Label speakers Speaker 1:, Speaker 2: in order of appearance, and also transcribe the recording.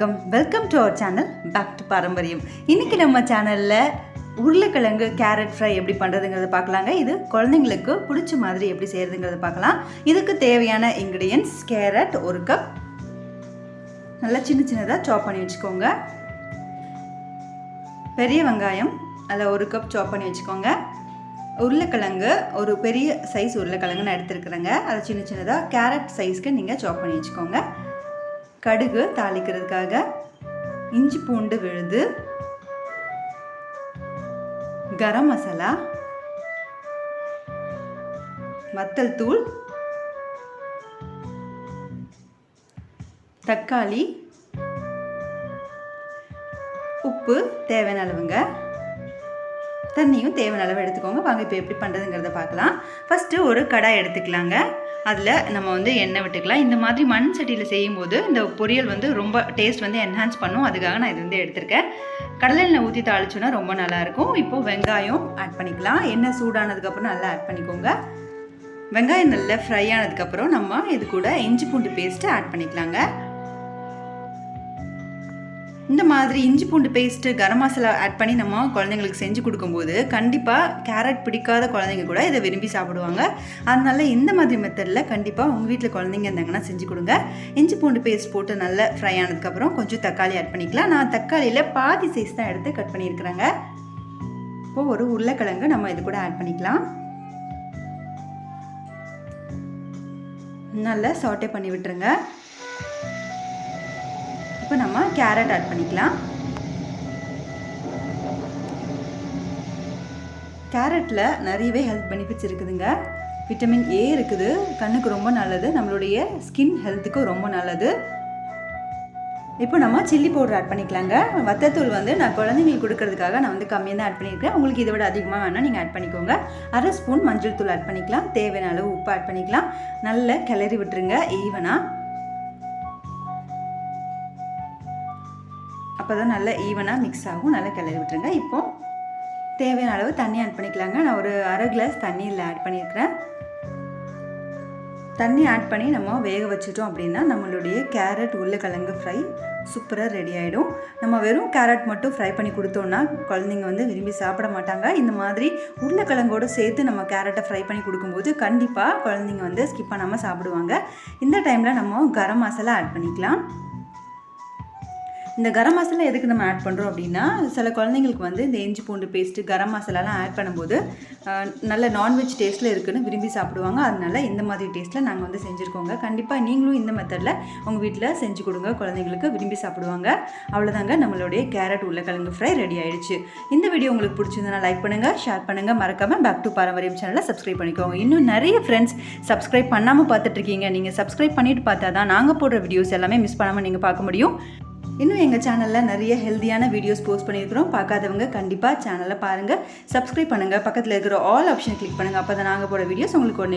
Speaker 1: வணக்கம், welcome to our channel back to பாரம்பரியம். இன்றைக்கி நம்ம சேனலில் உருளைக்கிழங்கு கேரட் ஃப்ரை எப்படி பண்ணுறதுங்கிறத பார்க்கலாங்க. இது குழந்தைங்களுக்கு பிடிச்ச மாதிரி எப்படி செய்கிறதுங்கிறத பார்க்கலாம். இதுக்கு தேவையான இன்க்ரீடியன்ட்ஸ்: கேரட் 1 கப், நல்லா சின்னதாக சாப் பண்ணி வச்சுக்கோங்க. பெரிய வெங்காயம் அதில் 1 கப் சாப் பண்ணி வச்சுக்கோங்க. உருளைக்கிழங்கு ஒரு பெரிய சைஸ் உருளைக்கிழங்கு நான் எடுத்துருக்குறேங்க. அதை சின்னதாக கேரட் சைஸ்க்கு நீங்கள் சாப் பண்ணி வச்சுக்கோங்க. கடுகு தாளிக்கிறதுக்காக, இஞ்சி பூண்டு விழுது, கரம் மசாலா, வத்தல் தூள், தக்காளி, உப்பு தேவையான அளவுங்க, தண்ணியும் தேவையான அளவு எடுத்துக்கோங்க. வாங்க இப்போ எப்படி பண்ணுறதுங்கிறத பார்க்கலாம். ஃபஸ்ட்டு ஒரு கடாய் எடுத்துக்கலாங்க. அதில் நம்ம எண்ணெய் விட்டுக்கலாம். இந்த மாதிரி மண் சட்டியில் செய்யும்போது இந்த பொரியல் ரொம்ப டேஸ்ட் என்ஹான்ஸ் பண்ணும். அதுக்காக நான் இது எடுத்திருக்கேன். கடலை எண்ணெய் ஊற்றி தாளிச்சோன்னா ரொம்ப நல்லாயிருக்கும். இப்போது வெங்காயம் ஆட் பண்ணிக்கலாம். எண்ணெய் சூடானதுக்கப்புறம் நல்லா ஆட் பண்ணிக்கோங்க. வெங்காயம் நல்லா ஃப்ரை ஆனதுக்கப்புறம் நம்ம இது கூட இஞ்சி பூண்டு பேஸ்ட்டு ஆட் பண்ணிக்கலாங்க. இந்த மாதிரி இஞ்சி பூண்டு பேஸ்ட்டு, கரம் மசாலா ஆட் பண்ணி நம்ம குழந்தைங்களுக்கு செஞ்சு கொடுக்கும்போது கண்டிப்பாக கேரட் பிடிக்காத குழந்தைங்க கூட இதை விரும்பி சாப்பிடுவாங்க. அதனால இந்த மாதிரி மெத்தடில் கண்டிப்பாக உங்கள் வீட்டில் குழந்தைங்க இருந்தாங்கன்னா செஞ்சு கொடுங்க. இஞ்சி பூண்டு பேஸ்ட் போட்டு நல்லா ஃப்ரை ஆனதுக்கப்புறம் கொஞ்சம் தக்காளி ஆட் பண்ணிக்கலாம். நான் தக்காளியில் பாதி சைஸ் தான் எடுத்து கட் பண்ணியிருக்கிறேங்க. இப்போது ஒரு உருளைக்கிழங்கு நம்ம இது கூட ஆட் பண்ணிக்கலாம். நல்லா சாட்டே பண்ணி விட்டுருங்க. இப்போ நம்ம கேரட் ஆட் பண்ணிக்கலாம். கேரட்டில் நிறையவே ஹெல்த் பெனிஃபிட்ஸ் இருக்குதுங்க. விட்டமின் ஏ இருக்குது, கண்ணுக்கு ரொம்ப நல்லது, நம்மளுடைய ஸ்கின் ஹெல்த்துக்கு ரொம்ப நல்லது. இப்போ நம்ம சில்லி பவுடர் ஆட் பண்ணிக்கலாங்க. வத்தத்தூள் நான் குழந்தைங்களுக்கு கொடுக்கறதுக்காக நான் கம்மியாக தான் ஆட் பண்ணியிருக்கேன். உங்களுக்கு இதை விட அதிகமாக வேணால் நீங்கள் ஆட் பண்ணிக்கோங்க. 1/2 ஸ்பூன் மஞ்சள் தூள் ஆட் பண்ணிக்கலாம். தேவையான அளவு உப்பு ஆட் பண்ணிக்கலாம். நல்லா கிளறி விட்டுருங்க ஈவனாக. அப்போ தான் நல்லா ஈவனாக மிக்ஸ் ஆகும். நல்லா கிளறி விட்டுருங்க. இப்போது தேவையான அளவு தண்ணி ஆட் பண்ணிக்கலாங்க. நான் ஒரு 1/2 கிளாஸ் தண்ணியில் ஆட் பண்ணியிருக்கிறேன். தண்ணி ஆட் பண்ணி நம்ம வேக வச்சுட்டோம் அப்படின்னா நம்மளுடைய கேரட் உருளைக்கிழங்கு ஃப்ரை சூப்பராக ரெடி ஆகிடும். நம்ம வெறும் கேரட் மட்டும் ஃப்ரை பண்ணி கொடுத்தோன்னா குழந்தைங்க விரும்பி சாப்பிட மாட்டாங்க. இந்த மாதிரி உருளைக்கிழங்கோடு சேர்த்து நம்ம கேரட்டை ஃப்ரை பண்ணி கொடுக்கும்போது கண்டிப்பாக குழந்தைங்க ஸ்கிப் பண்ணாமல் சாப்பிடுவாங்க. இந்த டைமில் நம்ம கரம் மசாலா ஆட் பண்ணிக்கலாம். இந்த கரம் மசாலா எதுக்கு நம்ம ஆட் பண்ணுறோம் அப்படின்னா, சில குழந்தைங்களுக்கு இந்த இஞ்சி பூண்டு பேஸ்ட்டு, கரம் மசாலாலாம் ஆட் பண்ணும்போது நல்ல நான்வெஜ் டேஸ்ட்டில் இருக்குன்னு விரும்பி சாப்பிடுவாங்க. அதனால இந்த மாதிரி டேஸ்ட்டில் நாங்கள் செஞ்சுருக்கோங்க. கண்டிப்பாக நீங்களும் இந்த மெத்தடில் உங்கள் வீட்டில் செஞ்சு கொடுங்க, குழந்தைங்களுக்கு விரும்பி சாப்பிடுவாங்க. அவ்வளோதாங்க, நம்மளுடைய கேரட் உருளைக்கிழங்கு ஃப்ரை ரெடி ஆகிடுச்சு. இந்த வீடியோ உங்களுக்கு பிடிச்சிருந்தா லைக் பண்ணுங்கள், ஷேர் பண்ணுங்கள். மறக்காமல் பேக் டு பாரம்பரியம் சேனலை சப்ஸ்கிரைப் பண்ணிக்கோங்க. இன்னும் நிறைய ஃப்ரெண்ட்ஸ் சப்ஸ்கிரைப் பண்ணாமல் பார்த்துட்ருக்கீங்க. நீங்கள் சப்ஸ்கிரைப் பண்ணிவிட்டு பார்த்தா தான் நாங்கள் போடுற வீடியோஸ் எல்லாமே மிஸ் பண்ணாமல் நீங்கள் பார்க்க முடியும். இன்னும் எங்கள் சேனலில் நிறைய ஹெல்த்தியான வீடியோஸ் போஸ்ட் பண்ணியிருக்கிறோம். பார்க்காதவங்க கண்டிப்பாக சேனலை பாருங்கள், சப்ஸ்கிரைப் பண்ணுங்கள். பக்கத்தில் இருக்கிற ஆல் ஆப்ஷனை கிளிக் பண்ணுங்கள். அப்போ தான் நாங்கள் போகிற வீடியோஸ் உங்களுக்கு உடனே